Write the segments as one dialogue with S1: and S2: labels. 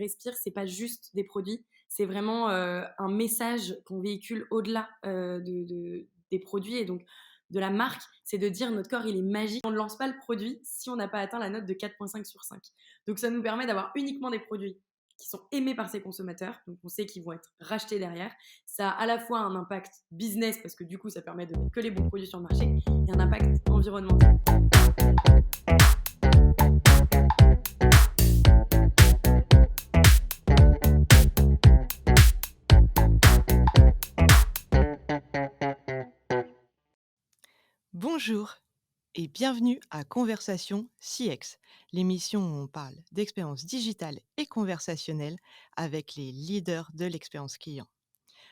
S1: Respire, c'est pas juste des produits, c'est vraiment un message qu'on véhicule au-delà des produits et donc de la marque, c'est de dire notre corps il est magique. On ne lance pas le produit si on n'a pas atteint la note de 4,5 sur 5. Donc ça nous permet d'avoir uniquement des produits qui sont aimés par ses consommateurs, donc on sait qu'ils vont être rachetés derrière. Ça a à la fois un impact business parce que du coup ça permet de mettre que les bons produits sur le marché et un impact environnemental.
S2: Bonjour et bienvenue à Conversation CX, l'émission où on parle d'expérience digitale et conversationnelle avec les leaders de l'expérience client.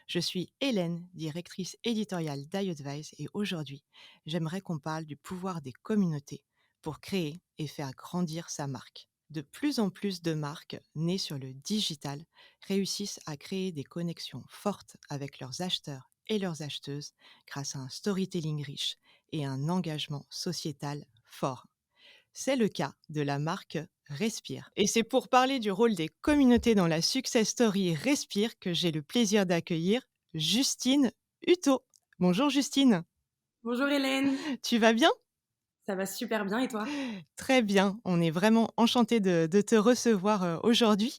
S2: Je suis Hélène, directrice éditoriale d'iAdvice et aujourd'hui, j'aimerais qu'on parle du pouvoir des communautés pour créer et faire grandir sa marque. De plus en plus de marques nées sur le digital réussissent à créer des connexions fortes avec leurs acheteurs et leurs acheteuses grâce à un storytelling riche et un engagement sociétal fort. C'est le cas de la marque Respire. Et c'est pour parler du rôle des communautés dans la success story Respire que j'ai le plaisir d'accueillir Justine Hutto. Bonjour Justine,
S1: Bonjour Hélène,
S2: tu vas bien?
S1: ça va super bien et toi?
S2: Très bien, on est vraiment enchanté de te recevoir aujourd'hui.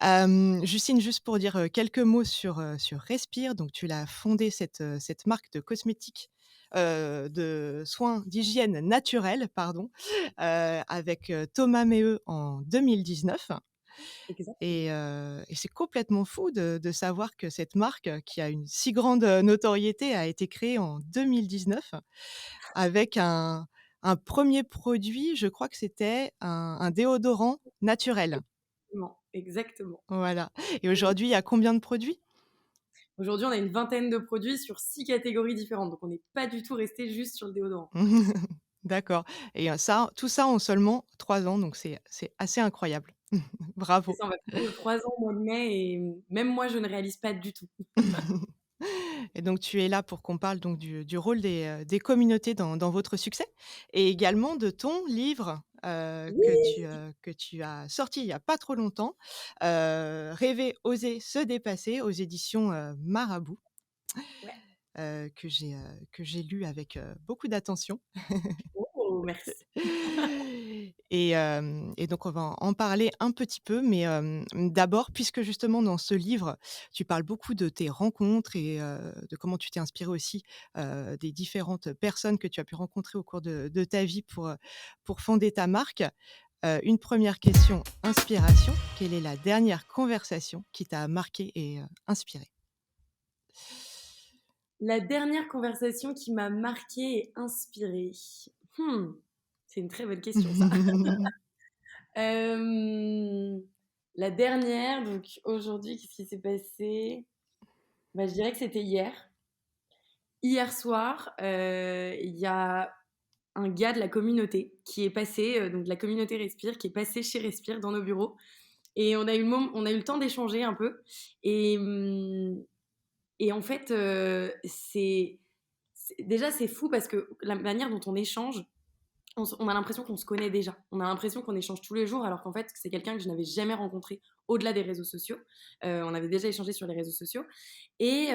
S2: Justine, juste pour dire quelques mots sur Respire, donc tu l'as fondé cette marque de cosmétiques, de soins d'hygiène naturelle, pardon, avec Thomas Maheu en 2019.
S1: Exactement.
S2: Et c'est complètement fou de savoir que cette marque, qui a une si grande notoriété, a été créée en 2019 avec un premier produit, je crois que c'était un déodorant naturel.
S1: Exactement, exactement.
S2: Voilà. Et aujourd'hui, il y a combien de produits?
S1: Aujourd'hui, on a une vingtaine de produits sur 6 catégories différentes, donc on n'est pas du tout resté juste sur le déodorant.
S2: D'accord. Et ça, tout ça en seulement 3 ans, donc c'est assez incroyable.
S1: C'est
S2: Bravo.
S1: ça, on va faire 3 ans au mois de mai et même moi, je ne réalise pas du tout.
S2: Et donc tu es là pour qu'on parle donc du rôle des communautés dans votre succès et également de ton livre,
S1: Oui.
S2: que tu as sorti il y a pas trop longtemps, «Rêver, oser, se dépasser» aux éditions, Marabout,
S1: Ouais.
S2: que j'ai lu avec, beaucoup d'attention.
S1: Oh, merci.
S2: Et donc on va en parler un petit peu, mais d'abord, puisque justement dans ce livre, tu parles beaucoup de tes rencontres et de comment tu t'es inspirée aussi, des différentes personnes que tu as pu rencontrer au cours de ta vie pour fonder ta marque. Une première question, inspiration. Quelle est la dernière conversation qui t'a marquée et inspirée?
S1: La dernière conversation qui m'a marquée et inspirée. Mmh, c'est une très bonne question ça. Hem, la dernière, donc aujourd'hui, qu'est-ce qui s'est passé? Bah, je dirais que c'était hier. Hier soir, il y a un gars de la communauté qui est passé, donc de la communauté Respire, qui est passé chez Respire dans nos bureaux et on a eu le temps d'échanger un peu et et en fait, déjà c'est fou parce que la manière dont on échange, on a l'impression qu'on se connaît déjà. On a l'impression qu'on échange tous les jours alors qu'en fait, c'est quelqu'un que je n'avais jamais rencontré au-delà des réseaux sociaux. On avait déjà échangé sur les réseaux sociaux et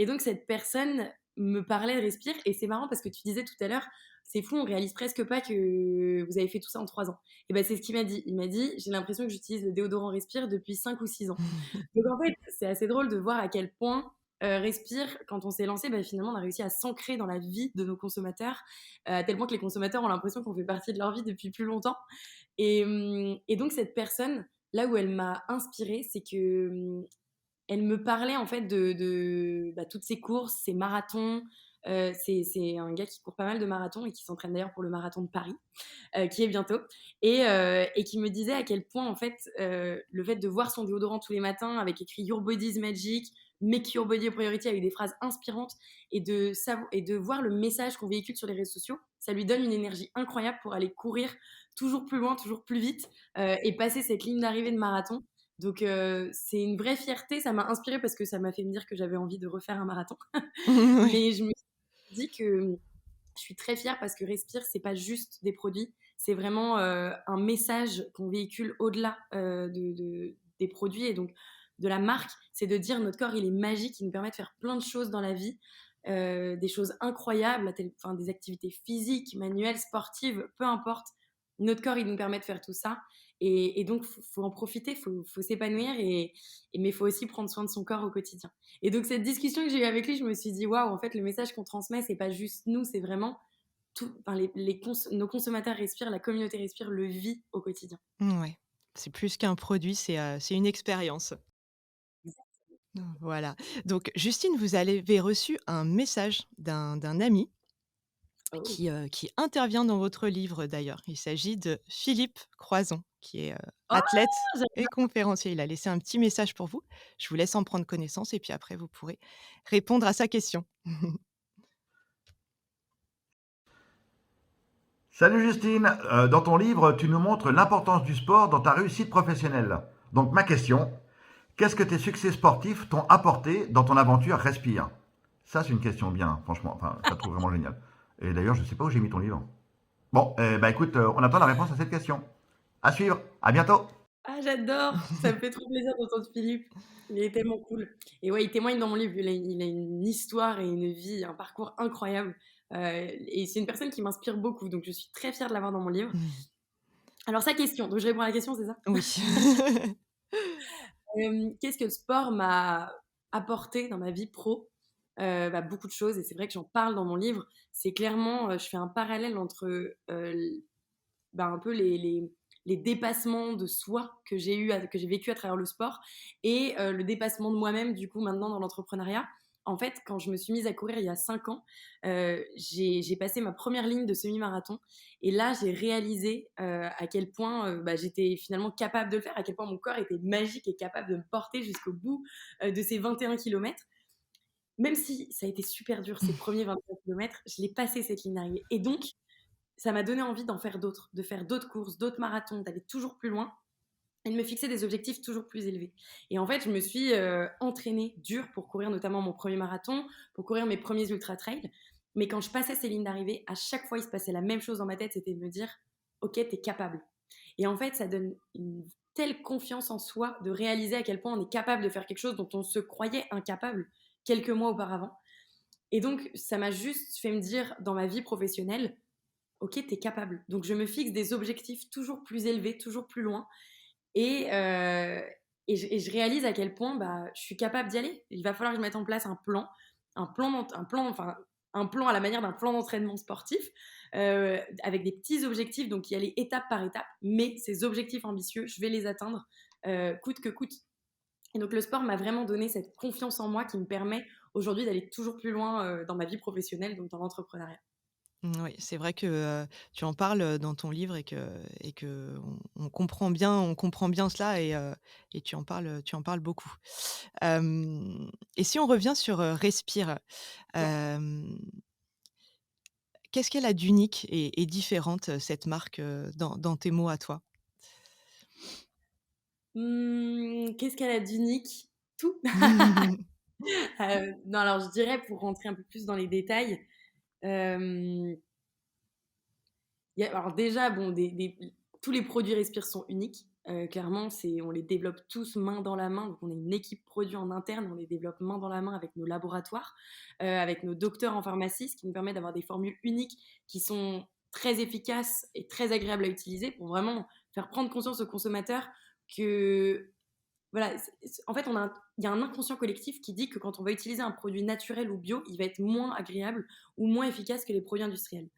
S1: donc cette personne me parlait de Respire et c'est marrant parce que tu disais tout à l'heure, c'est fou, on réalise presque pas que vous avez fait tout ça en 3 ans. Et ben c'est ce qu'il m'a dit. Il m'a dit, j'ai l'impression que j'utilise le déodorant Respire depuis 5 ou 6 ans. Donc en fait, c'est assez drôle de voir à quel point Respire, quand on s'est lancé, bah, finalement, on a réussi à s'ancrer dans la vie de nos consommateurs, à tel point que les consommateurs ont l'impression qu'on fait partie de leur vie depuis plus longtemps. Et donc cette personne, là où elle m'a inspirée, c'est que elle me parlait en fait de toutes ses courses, ses marathons. C'est un gars qui court pas mal de marathons et qui s'entraîne d'ailleurs pour le marathon de Paris, qui est bientôt, et qui me disait à quel point en fait le fait de voir son déodorant tous les matins avec écrit Your Body is Magic, Make Your Body a Priority avec des phrases inspirantes et de voir le message qu'on véhicule sur les réseaux sociaux, ça lui donne une énergie incroyable pour aller courir toujours plus loin, toujours plus vite et passer cette ligne d'arrivée de marathon. Donc c'est une vraie fierté, ça m'a inspirée parce que ça m'a fait me dire que j'avais envie de refaire un marathon.
S2: Oui.
S1: Mais je me suis dit que je suis très fière parce que Respire, c'est pas juste des produits, c'est vraiment un message qu'on véhicule au-delà des produits et donc de la marque. C'est de dire notre corps, il est magique, il nous permet de faire plein de choses dans la vie, des choses incroyables, enfin, des activités physiques, manuelles, sportives, peu importe. Notre corps, il nous permet de faire tout ça. Et donc, faut en profiter, faut s'épanouir, mais il faut aussi prendre soin de son corps au quotidien. Et donc, cette discussion que j'ai eue avec lui, je me suis dit, waouh, en fait, le message qu'on transmet, c'est pas juste nous, c'est vraiment tout, enfin, nos consommateurs respirent, la communauté respire, le vit au quotidien.
S2: Ouais, c'est plus qu'un produit, c'est une expérience. Voilà. Donc Justine, vous avez reçu un message d'un ami
S1: Oh.
S2: qui intervient dans votre livre d'ailleurs. Il s'agit de Philippe Croison, qui est,
S1: Oh,
S2: athlète et
S1: j'adore.
S2: conférencier. Il a laissé un petit message pour vous. Je vous laisse en prendre connaissance et puis après vous pourrez répondre à sa question.
S3: Salut Justine. Dans ton livre, tu nous montres l'importance du sport dans ta réussite professionnelle. Donc ma question, qu'est-ce que tes succès sportifs t'ont apporté dans ton aventure Respire? Ça, c'est une question bien, franchement. Enfin, je la trouve vraiment géniale. Et d'ailleurs, je ne sais pas où j'ai mis ton livre. Bon, bah écoute, on attend la réponse à cette question. À suivre. À bientôt.
S1: Ah, j'adore. Ça me fait trop plaisir d'entendre Philippe. Il est tellement cool. Et ouais, il témoigne dans mon livre. Il a une histoire et une vie, un parcours incroyable. Et c'est une personne qui m'inspire beaucoup. Donc, je suis très fière de l'avoir dans mon livre. Alors, sa question. Donc, je réponds à la question, c'est ça?
S2: Oui.
S1: Qu'est-ce que le sport m'a apporté dans ma vie pro? Bah, beaucoup de choses et c'est vrai que j'en parle dans mon livre. C'est clairement, je fais un parallèle entre, bah, un peu les dépassements de soi que que j'ai vécu à travers le sport et le dépassement de moi-même du coup maintenant dans l'entrepreneuriat. En fait, quand je me suis mise à courir il y a 5 ans, j'ai passé ma première ligne de semi-marathon et là j'ai réalisé à quel point bah, j'étais finalement capable de le faire, à quel point mon corps était magique et capable de me porter jusqu'au bout de ces 21 kilomètres. Même si ça a été super dur ces premiers 21 kilomètres, je l'ai passé cette ligne d'arrivée. Et donc, ça m'a donné envie d'en faire d'autres, de faire d'autres courses, d'autres marathons, d'aller toujours plus loin et de me fixer des objectifs toujours plus élevés. Et en fait, je me suis entraînée dur pour courir notamment mon premier marathon, pour courir mes premiers ultra-trails. Mais quand je passais ces lignes d'arrivée, à chaque fois, il se passait la même chose dans ma tête, c'était de me dire, OK, t'es capable. Et en fait, ça donne une telle confiance en soi de réaliser à quel point on est capable de faire quelque chose dont on se croyait incapable quelques mois auparavant. Et donc, ça m'a juste fait me dire dans ma vie professionnelle, OK, tu es capable. Donc, je me fixe des objectifs toujours plus élevés, toujours plus loin. Et, et je réalise à quel point bah, je suis capable d'y aller. Il va falloir que je mette en place enfin, un plan à la manière d'un plan d'entraînement sportif, avec des petits objectifs, donc y aller étape par étape. Mais ces objectifs ambitieux, je vais les atteindre coûte que coûte. Et donc, le sport m'a vraiment donné cette confiance en moi qui me permet aujourd'hui d'aller toujours plus loin dans ma vie professionnelle, donc dans l'entrepreneuriat.
S2: Oui, c'est vrai que, tu en parles, dans ton livre et que on comprend bien cela et tu en parles beaucoup. Et si on revient sur, Respire,
S1: Ouais.
S2: hem, qu'est-ce qu'elle a d'unique et différente, cette marque, dans tes mots à toi?
S1: Qu'est-ce qu'elle a d'unique? Tout. Non, alors je dirais pour rentrer un peu plus dans les détails, hem, alors déjà, bon, tous les produits Respire sont uniques. Clairement, on les développe tous main dans la main. Donc, on a une équipe produit en interne, on les développe main dans la main avec nos laboratoires, avec nos docteurs en pharmacie, ce qui nous permet d'avoir des formules uniques qui sont très efficaces et très agréables à utiliser pour vraiment faire prendre conscience aux consommateurs que voilà, en fait, il y a un inconscient collectif qui dit que quand on va utiliser un produit naturel ou bio, il va être moins agréable ou moins efficace que les produits industriels.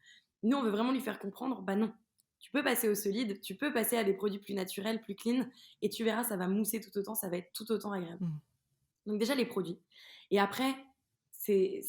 S1: Nous, on veut vraiment lui faire comprendre, bah non, tu peux passer au solide, tu peux passer à des produits plus naturels, plus clean, et tu verras, ça va mousser tout autant, ça va être tout autant agréable.
S2: Mmh.
S1: Donc déjà les produits. Et après, j'ai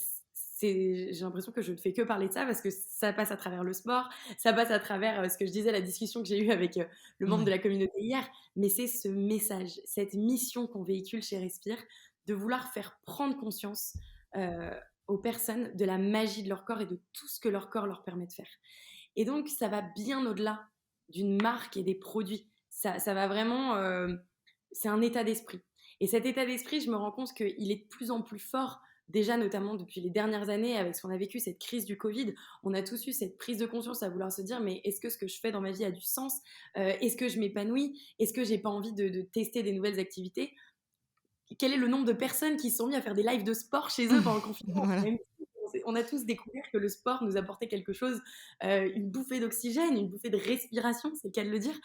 S1: l'impression que je ne fais que parler de ça parce que ça passe à travers le sport, ça passe à travers ce que je disais, la discussion que j'ai eue avec le membre de
S2: Ouais.
S1: la communauté hier, mais c'est ce message, cette mission qu'on véhicule chez Respire, de vouloir faire prendre conscience euh, aux personnes de la magie de leur corps et de tout ce que leur corps leur permet de faire. Et donc, ça va bien au-delà d'une marque et des produits. Ça va vraiment... c'est un état d'esprit. Et cet état d'esprit, je me rends compte qu'il est de plus en plus fort déjà notamment depuis les dernières années, avec ce qu'on a vécu, cette crise du Covid, on a tous eu cette prise de conscience à vouloir se dire, mais est-ce que ce que je fais dans ma vie a du sens? Est-ce que je m'épanouis? Est-ce que j'ai pas envie de tester des nouvelles activités? Quel est le nombre de personnes qui se sont mis à faire des lives de sport chez eux pendant le confinement? C'est
S2: Voilà.
S1: quand même fou. On a tous découvert que le sport nous apportait quelque chose, une bouffée d'oxygène, une bouffée de respiration, c'est le cas de le dire.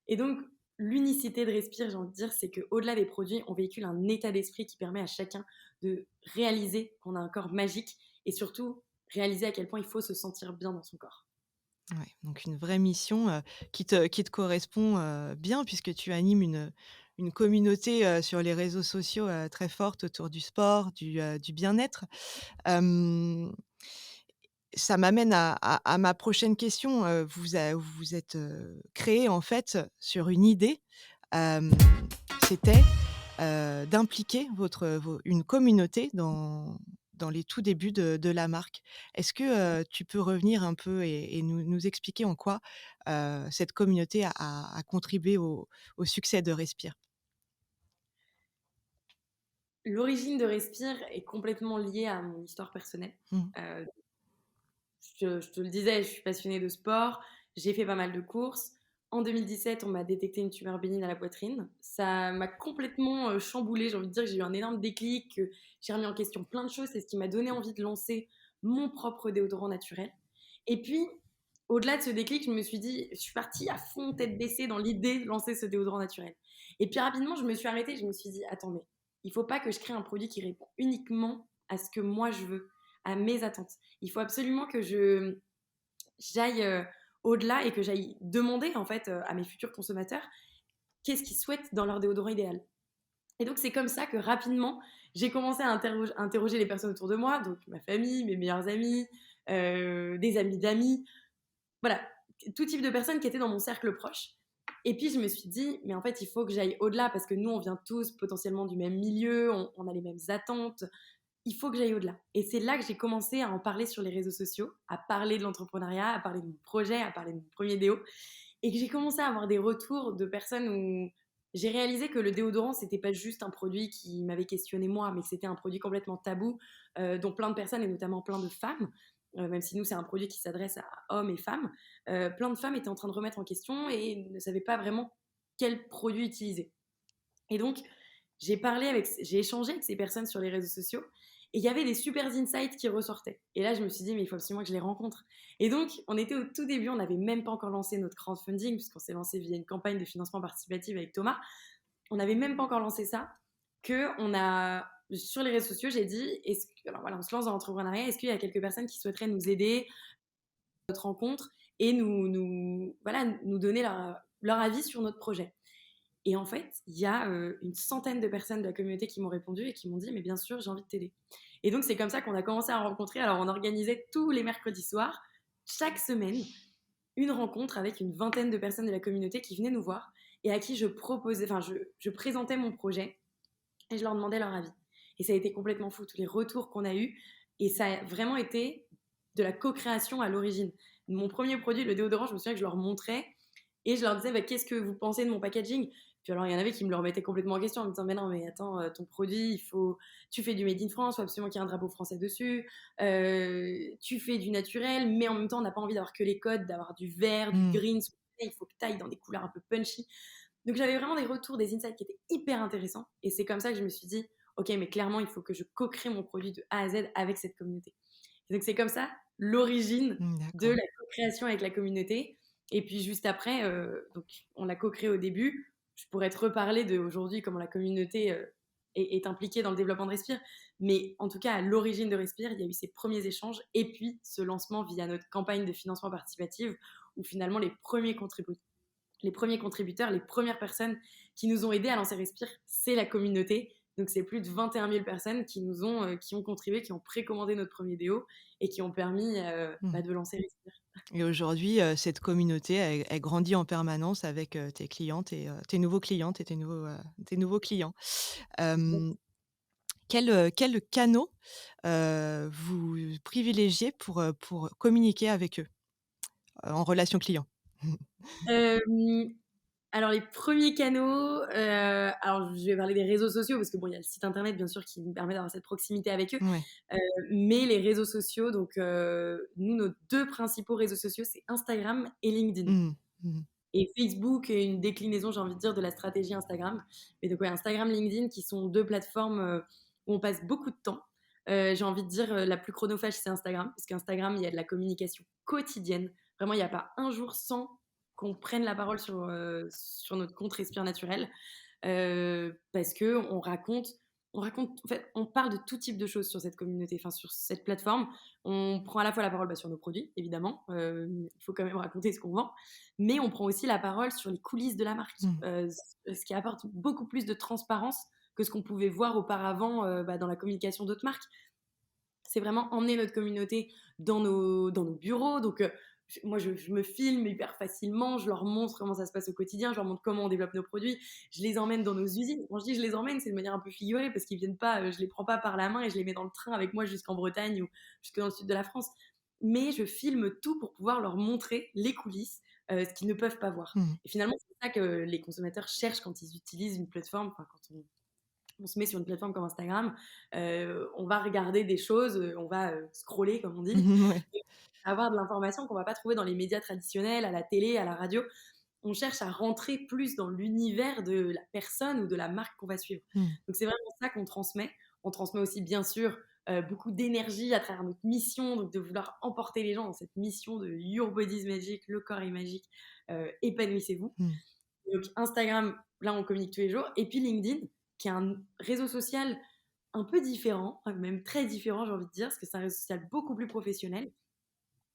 S1: Et donc, l'unicité de Respire, j'ai envie de dire, c'est qu'au-delà des produits, on véhicule un état d'esprit qui permet à chacun de réaliser qu'on a un corps magique et surtout réaliser à quel point il faut se sentir bien dans son corps.
S2: Ouais, donc une vraie mission, qui te correspond, bien puisque tu animes une communauté, sur les réseaux sociaux, très forte autour du sport, du bien-être. Hem, Ça m'amène à ma prochaine question, vous vous êtes, créés en fait sur une idée, hem, c'était, d'impliquer une communauté dans les tout débuts de la marque. Est-ce que, tu peux revenir un peu et nous expliquer en quoi, cette communauté a contribué au succès de Respire?
S1: L'origine de Respire est complètement liée à mon histoire personnelle.
S2: Mmh.
S1: Euh, je te le disais, je suis passionnée de sport, j'ai fait pas mal de courses. En 2017, on m'a détecté une tumeur bénigne à la poitrine. Ça m'a complètement chamboulée. J'ai envie de dire que j'ai eu un énorme déclic, que j'ai remis en question plein de choses. C'est ce qui m'a donné envie de lancer mon propre déodorant naturel. Et puis, au-delà de ce déclic, je me suis dit, je suis partie à fond, tête baissée, dans l'idée de lancer ce déodorant naturel. Et puis rapidement, je me suis arrêtée. Je me suis dit, attends, mais il ne faut pas que je crée un produit qui répond uniquement à ce que moi je veux, à mes attentes. Il faut absolument que j'aille au-delà et que j'aille demander en fait à mes futurs consommateurs qu'est-ce qu'ils souhaitent dans leur déodorant idéal. Et donc c'est comme ça que rapidement j'ai commencé à interroger les personnes autour de moi, donc ma famille, mes meilleurs amis, des amis d'amis, voilà, tout type de personnes qui étaient dans mon cercle proche. Et puis je me suis dit, mais en fait il faut que j'aille au-delà parce que nous on vient tous potentiellement du même milieu, on a les mêmes attentes, il faut que j'aille au-delà. Et c'est là que j'ai commencé à en parler sur les réseaux sociaux, à parler de l'entrepreneuriat, à parler de mon projet, à parler de mon premier déo. Et que j'ai commencé à avoir des retours de personnes où j'ai réalisé que le déodorant, c'était pas juste un produit qui m'avait questionné moi, mais que c'était un produit complètement tabou, dont plein de personnes, et notamment plein de femmes, même si nous, c'est un produit qui s'adresse à hommes et femmes, plein de femmes étaient en train de remettre en question et ne savaient pas vraiment quel produit utiliser. Et donc, j'ai échangé avec ces personnes sur les réseaux sociaux et il y avait des super insights qui ressortaient. Et là, je me suis dit, mais il faut absolument que je les rencontre. Et donc, on était au tout début, on n'avait même pas encore lancé notre crowdfunding, puisqu'on s'est lancé via une campagne de financement participatif avec Thomas. On n'avait même pas encore lancé ça, sur les réseaux sociaux, j'ai dit, alors voilà, on se lance dans l'entrepreneuriat, est-ce qu'il y a quelques personnes qui souhaiteraient nous aider à notre rencontre et voilà, nous donner leur avis sur notre projet. Et en fait, il y a une centaine de personnes de la communauté qui m'ont répondu et qui m'ont dit, mais bien sûr, j'ai envie de t'aider. Et donc, c'est comme ça qu'on a commencé à rencontrer. Alors, on organisait tous les mercredis soirs, chaque semaine, une rencontre avec une vingtaine de personnes de la communauté qui venaient nous voir et à qui je présentais mon projet et je leur demandais leur avis. Et ça a été complètement fou, tous les retours qu'on a eus. Et ça a vraiment été de la co-création à l'origine. Mon premier produit, le déodorant, je me souviens que je leur montrais et je leur disais, bah, qu'est-ce que vous pensez de mon packaging? Puis alors, il y en avait qui me le remettaient complètement en question en me disant, mais non, mais attends, ton produit, tu fais du Made in France, il faut absolument qu'il y ait un drapeau français dessus, tu fais du naturel, mais en même temps, on n'a pas envie d'avoir que les codes, d'avoir du vert, du
S2: Mmh.
S1: green, il faut que tu ailles dans des couleurs un peu punchy. Donc j'avais vraiment des retours, des insights qui étaient hyper intéressants. Et c'est comme ça que je me suis dit, ok, mais clairement, il faut que je co-crée mon produit de A à Z avec cette communauté. Et donc c'est comme ça l'origine
S2: Mmh,
S1: de
S2: d'accord.
S1: la co-création avec la communauté. Et puis juste après, donc on l'a co-créé au début. Je pourrais te reparler d'aujourd'hui comment la communauté est impliquée dans le développement de Respire. Mais en tout cas, à l'origine de Respire, il y a eu ces premiers échanges et puis ce lancement via notre campagne de financement participatif où finalement les premiers contributeurs, les premières personnes qui nous ont aidés à lancer Respire, c'est la communauté. Donc, c'est plus de 21 000 personnes qui ont contribué, qui ont précommandé notre premier déo et qui ont permis
S2: Mmh.
S1: de lancer Respire.
S2: Et aujourd'hui, cette communauté, elle grandit en permanence avec, tes clientes et tes nouveaux clientes et tes nouveaux clients. Hem, quels canaux, vous privilégiez pour communiquer avec eux, en relation client?
S1: Euh, Alors les premiers canaux, alors je vais parler des réseaux sociaux parce que bon, il y a le site internet bien sûr qui nous permet d'avoir cette proximité avec eux,
S2: Ouais.
S1: heu, mais les réseaux sociaux donc nous nos 2 principaux réseaux sociaux, c'est Instagram et LinkedIn
S2: Mmh. Mmh.
S1: et Facebook est une déclinaison, j'ai envie de dire, de la stratégie Instagram. Mais donc ouais, Instagram, LinkedIn qui sont 2 plateformes, où on passe beaucoup de temps. J'ai envie de dire, la plus chronophage, c'est Instagram parce qu'Instagram, il y a de la communication quotidienne. Vraiment, il y a pas un jour sans qu'on prenne la parole sur notre compte Respire Naturel. Parce qu'on raconte, en fait, on parle de tout type de choses sur cette communauté, enfin sur cette plateforme. On prend à la fois la parole sur nos produits, évidemment, il faut quand même raconter ce qu'on vend, mais on prend aussi la parole sur les coulisses de la marque,
S2: Mmh.
S1: ce qui apporte beaucoup plus de transparence que ce qu'on pouvait voir auparavant dans la communication d'autres marques. C'est vraiment emmener notre communauté dans nos bureaux. Donc, moi, je me filme hyper facilement, je leur montre comment ça se passe au quotidien, je leur montre comment on développe nos produits, je les emmène dans nos usines. Quand je dis je les emmène, c'est de manière un peu figurée parce qu'ils viennent pas, je les prends pas par la main et je les mets dans le train avec moi jusqu'en Bretagne ou jusque dans le sud de la France. Mais je filme tout pour pouvoir leur montrer les coulisses, ce qu'ils ne peuvent pas voir.
S2: Mmh.
S1: Et finalement, c'est ça que les consommateurs cherchent quand ils utilisent une plateforme, enfin, quand on se met sur une plateforme comme Instagram, on va regarder des choses, on va scroller comme on dit,
S2: Ouais.
S1: et avoir de l'information qu'on va pas trouver dans les médias traditionnels, à la télé, à la radio. On cherche à rentrer plus dans l'univers de la personne ou de la marque qu'on va suivre.
S2: Mmh.
S1: Donc c'est vraiment ça qu'on transmet. On transmet aussi bien sûr beaucoup d'énergie à travers notre mission, donc de vouloir emporter les gens dans cette mission de Your Body is Magic, le corps est magique, épanouissez-vous.
S2: Mmh.
S1: Donc Instagram, là, on communique tous les jours. Et puis LinkedIn, qui est un réseau social un peu différent, même très différent, j'ai envie de dire, parce que c'est un réseau social beaucoup plus professionnel,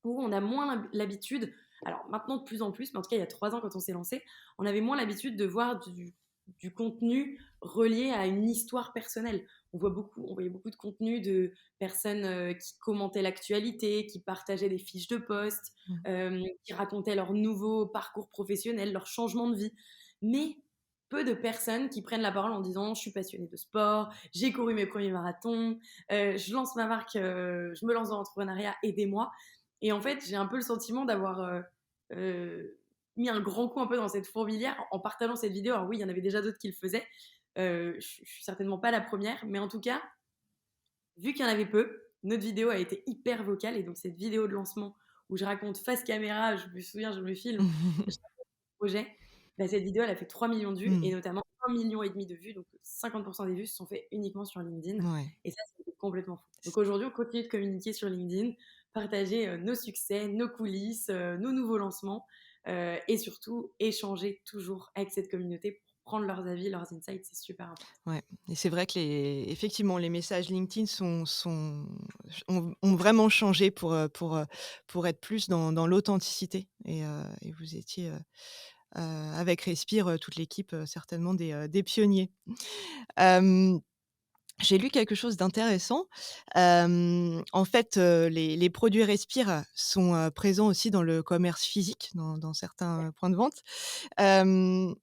S1: où on a moins l'habitude, alors maintenant de plus en plus, mais en tout cas il y a 3 ans quand on s'est lancé, on avait moins l'habitude de voir du contenu relié à une histoire personnelle. On voyait beaucoup de contenu de personnes qui commentaient l'actualité, qui partageaient des fiches de poste,
S2: Mmh.
S1: qui racontaient leur nouveau parcours professionnel, leur changement de vie. Mais peu de personnes qui prennent la parole en disant je suis passionnée de sport, j'ai couru mes premiers marathons, je lance ma marque, je me lance dans l'entrepreneuriat, aidez-moi. Et en fait, j'ai un peu le sentiment d'avoir mis un grand coup un peu dans cette fourmilière en partageant cette vidéo. Alors oui, il y en avait déjà d'autres qui le faisaient. Je suis certainement pas la première, mais en tout cas, vu qu'il y en avait peu, notre vidéo a été hyper vocale. Et donc cette vidéo de lancement où je raconte face caméra, je me souviens, je me filme, je raconte le projet, bah, cette vidéo, elle a fait 3 millions de vues et
S2: Mmh.
S1: notamment 1,5 million de vues. Donc 50% des vues se sont fait uniquement sur LinkedIn.
S2: Ouais.
S1: Et ça, c'est complètement fou. Donc aujourd'hui, on continue de communiquer sur LinkedIn, partager nos succès, nos coulisses, nos nouveaux lancements et surtout échanger toujours avec cette communauté pour prendre leurs avis, leurs insights. C'est super important.
S2: Ouais, et c'est vrai que effectivement, les messages LinkedIn ont vraiment changé pour être plus dans l'authenticité et vous étiez, avec Respire, toute l'équipe, certainement des pionniers. Hem, j'ai lu quelque chose d'intéressant. En fait, les produits Respire sont, présents aussi dans le commerce physique, dans certains points de vente. Hem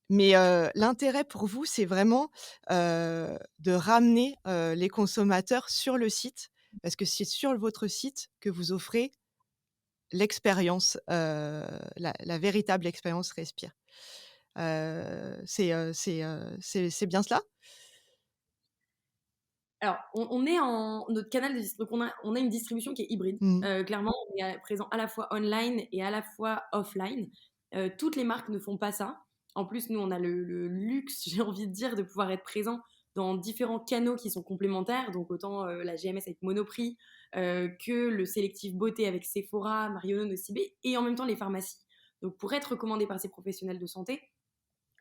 S2: Mais l'intérêt pour vous, c'est vraiment, de ramener, les consommateurs sur le site, parce que c'est sur votre site que vous offrez l'expérience, la véritable expérience Respire. C'est bien cela?
S1: Alors, on est en notre canal de donc on a une distribution qui est hybride.
S2: Mmh.
S1: Clairement, on est présent à la fois online et à la fois offline. Toutes les marques ne font pas ça. En plus, nous, on a le luxe, j'ai envie de dire, de pouvoir être présent dans différents canaux qui sont complémentaires. Donc, autant la GMS avec Monoprix que le sélectif beauté avec Sephora, Marionneau, Nocibé et en même temps les pharmacies. Donc, pour être recommandé par ces professionnels de santé,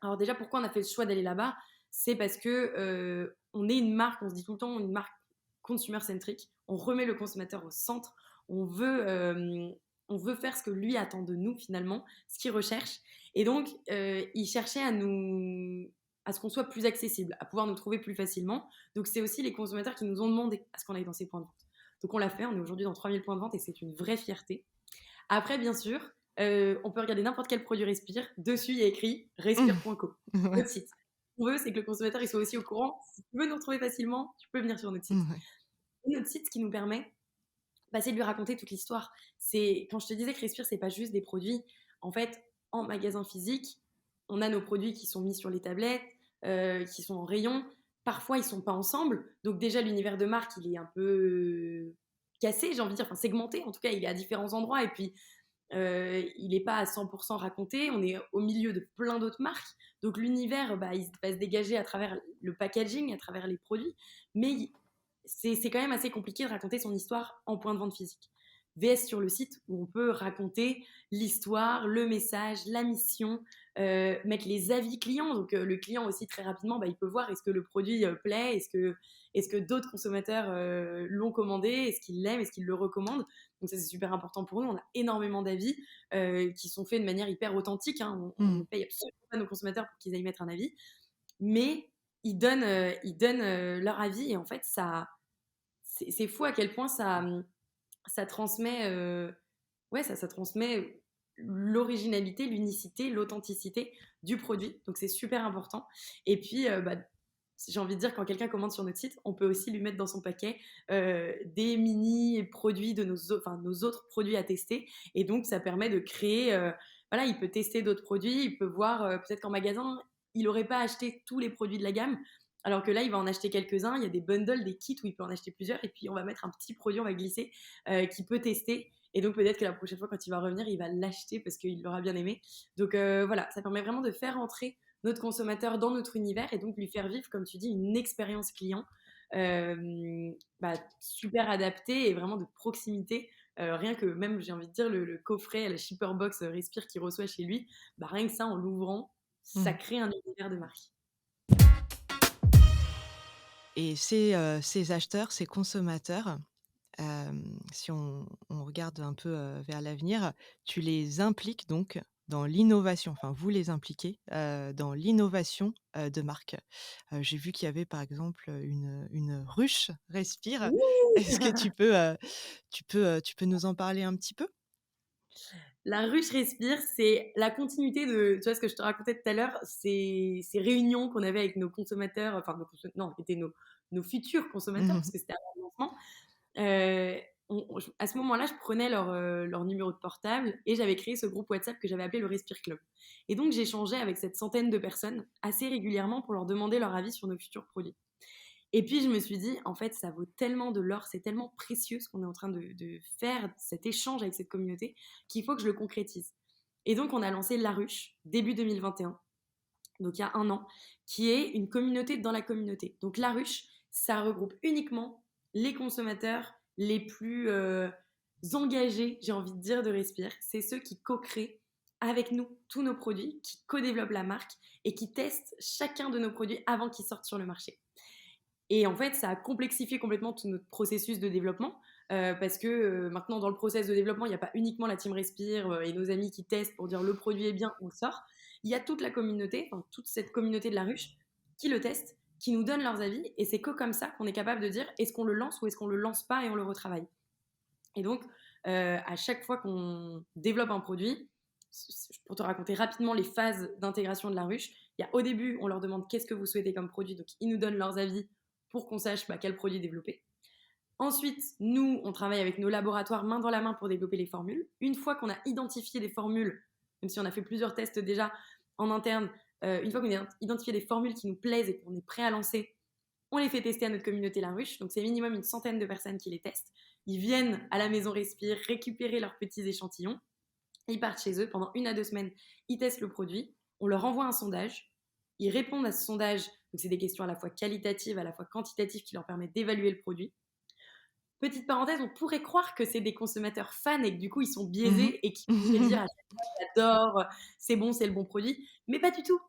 S1: alors déjà, pourquoi on a fait le choix d'aller là-bas? C'est parce que on est une marque, on se dit tout le temps, une marque consumer-centrique. On remet le consommateur au centre. On veut, on veut faire ce que lui attend de nous finalement, ce qu'il recherche. Et donc, il cherchait à ce qu'on soit plus accessible, à pouvoir nous trouver plus facilement. Donc, c'est aussi les consommateurs qui nous ont demandé à ce qu'on aille dans ces points de vente. Donc, on l'a fait. On est aujourd'hui dans 3000 points de vente et c'est une vraie fierté. Après, bien sûr, on peut regarder n'importe quel produit Respire. Dessus, il y a écrit respire.co,
S2: Ouais,
S1: notre site. Ce qu'on veut, c'est que le consommateur il soit aussi au courant. Si tu veux nous retrouver facilement, tu peux venir sur notre site.
S2: ouais.
S1: Et notre site, ce qui nous permet, bah, c'est de lui raconter toute l'histoire. C'est quand je te disais que Respire, c'est pas juste des produits. En fait, en magasin physique, on a nos produits qui sont mis sur les tablettes, qui sont en rayon. Parfois, ils sont pas ensemble. Donc déjà, l'univers de marque, il est un peu cassé, j'ai envie de dire, enfin segmenté. En tout cas, il est à différents endroits. Et puis, il n'est pas à 100% raconté. On est au milieu de plein d'autres marques. Donc l'univers, bah, il va se dégager à travers le packaging, à travers les produits. Mais c'est quand même assez compliqué de raconter son histoire en point de vente physique. VS sur le site où on peut raconter l'histoire, le message, la mission, mettre les avis clients. Donc le client aussi très rapidement, bah, il peut voir est-ce que le produit plaît, est-ce que d'autres consommateurs l'ont commandé, est-ce qu'ils l'aiment, est-ce qu'ils le recommandent. Donc ça c'est super important pour nous. On a énormément d'avis qui sont faits de manière hyper authentique. Hein. On ne
S2: Mmh.
S1: paye absolument pas nos consommateurs pour qu'ils aillent mettre un avis, mais ils donnent leur avis et en fait c'est fou à quel point ça transmet, ouais, ça transmet l'originalité, l'unicité, l'authenticité du produit. Donc c'est super important. Et puis, bah, j'ai envie de dire, quand quelqu'un commande sur notre site, on peut aussi lui mettre dans son paquet des mini produits de nos autres produits à tester. Et donc, ça permet de créer. Voilà, il peut tester d'autres produits. Il peut voir, peut-être qu'en magasin, il n'aurait pas acheté tous les produits de la gamme. Alors que là, il va en acheter quelques-uns. Il y a des bundles, des kits où il peut en acheter plusieurs. Et puis, on va mettre un petit produit, on va glisser, qu'il peut tester. Et donc, peut-être que la prochaine fois, quand il va revenir, il va l'acheter parce qu'il l'aura bien aimé. Donc, voilà, ça permet vraiment de faire entrer notre consommateur dans notre univers et donc lui faire vivre, comme tu dis, une expérience client bah, super adaptée et vraiment de proximité. Rien que même, j'ai envie de dire, le coffret, la shipper box Respire qu'il reçoit chez lui, bah, rien que ça, en l'ouvrant, ça
S2: Mmh.
S1: crée un univers de marque.
S2: Et ces acheteurs, ces consommateurs, si on regarde un peu, vers l'avenir, tu les impliques donc dans l'innovation, enfin vous les impliquez, dans l'innovation, de marque. J'ai vu qu'il y avait par exemple, une ruche Respire. Est-ce que tu peux nous en parler un petit peu?
S1: La ruche respire, c'est la continuité de, tu vois, ce que je te racontais tout à l'heure, ces réunions qu'on avait avec nos consommateurs, enfin, non, qui étaient nos futurs consommateurs,
S2: Mmh.
S1: parce que c'était avant le lancement. Euh, à ce moment-là, je prenais leur numéro de portable et j'avais créé ce groupe WhatsApp que j'avais appelé le Respire Club. Et donc, j'échangeais avec cette centaine de personnes assez régulièrement pour leur demander leur avis sur nos futurs produits. Et puis, je me suis dit, en fait, ça vaut tellement de l'or, c'est tellement précieux ce qu'on est en train de faire, cet échange avec cette communauté, qu'il faut que je le concrétise. Et donc, on a lancé La Ruche, début 2021, donc il y a un an, qui est une communauté dans la communauté. Donc, La Ruche, ça regroupe uniquement les consommateurs les plus engagés, j'ai envie de dire, de Respire. C'est ceux qui co-créent avec nous tous nos produits, qui co-développent la marque et qui testent chacun de nos produits avant qu'ils sortent sur le marché. Et en fait, ça a complexifié complètement tout notre processus de développement. Parce que maintenant, dans le process de développement, il n'y a pas uniquement la team Respire et nos amis qui testent pour dire le produit est bien, on le sort. Il y a toute la communauté, enfin, toute cette communauté de la ruche qui le teste, qui nous donne leurs avis. Et c'est que comme ça qu'on est capable de dire est-ce qu'on le lance ou est-ce qu'on le lance pas et on le retravaille. Et donc, à chaque fois qu'on développe un produit, pour te raconter rapidement les phases d'intégration de la ruche, il y a au début, on leur demande qu'est-ce que vous souhaitez comme produit, donc ils nous donnent leurs avis pour qu'on sache quel produit développer. Ensuite, nous, on travaille avec nos laboratoires main dans la main pour développer les formules. Une fois qu'on a identifié des formules, même si on a fait plusieurs tests déjà en interne, une fois qu'on a identifié des formules qui nous plaisent et qu'on est prêt à lancer, on les fait tester à notre communauté La Ruche. Donc c'est minimum une centaine de personnes qui les testent. Ils viennent à la maison Respire récupérer leurs petits échantillons. Ils partent chez eux pendant 1 à 2 semaines. Ils testent le produit. On leur envoie un sondage. Ils répondent à ce sondage. Donc c'est des questions à la fois qualitatives, à la fois quantitatives qui leur permettent d'évaluer le produit. Petite parenthèse, on pourrait croire que c'est des consommateurs fans et que du coup ils sont
S2: Mmh.
S1: biaisés et qu'ils vont dire à chaque fois j'adore, c'est bon, c'est le bon produit. Mais pas du tout.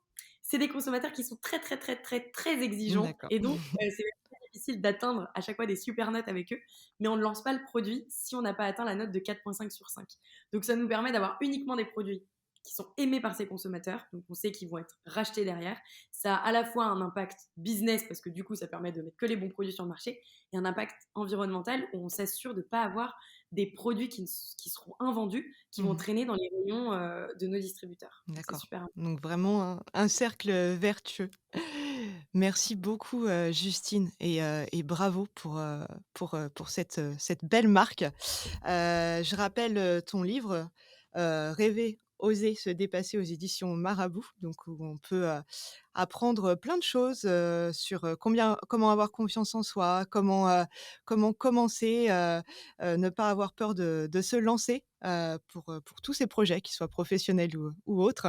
S1: C'est des consommateurs qui sont très très très très très exigeants
S2: D'accord.
S1: et donc c'est très difficile d'atteindre à chaque fois des super notes avec eux. Mais on ne lance pas le produit si on n'a pas atteint la note de 4,5 sur 5. Donc ça nous permet d'avoir uniquement des produits qui sont aimés par ces consommateurs, donc on sait qu'ils vont être rachetés derrière. Ça a à la fois un impact business parce que du coup ça permet de mettre que les bons produits sur le marché et un impact environnemental où on s'assure de ne pas avoir des produits qui seront invendus, qui vont
S2: Mmh.
S1: traîner dans les rayons de nos distributeurs. Donc c'est
S2: D'accord.
S1: super.
S2: Donc vraiment un cercle, vertueux. Merci beaucoup, Justine et bravo pour cette belle marque. Je rappelle, ton livre, «Rêver Oser se dépasser aux éditions Marabout, donc où on peut apprendre plein de choses sur comment avoir confiance en soi, comment commencer, ne pas avoir peur de se lancer pour tous ces projets, qu'ils soient professionnels ou autres.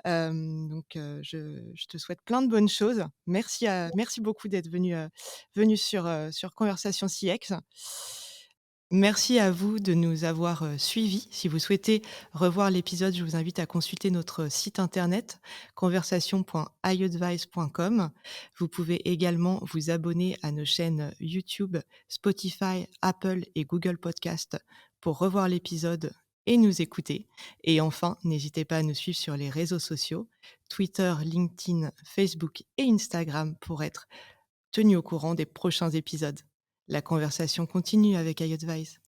S2: Je te souhaite plein de bonnes choses. Merci beaucoup d'être venu sur Conversation CX. Merci à vous de nous avoir suivis. Si vous souhaitez revoir l'épisode, je vous invite à consulter notre site internet conversation.iadvice.com. Vous pouvez également vous abonner à nos chaînes YouTube, Spotify, Apple et Google Podcast pour revoir l'épisode et nous écouter. Et enfin, n'hésitez pas à nous suivre sur les réseaux sociaux, Twitter, LinkedIn, Facebook et Instagram pour être tenu au courant des prochains épisodes. La conversation continue avec iAdvice.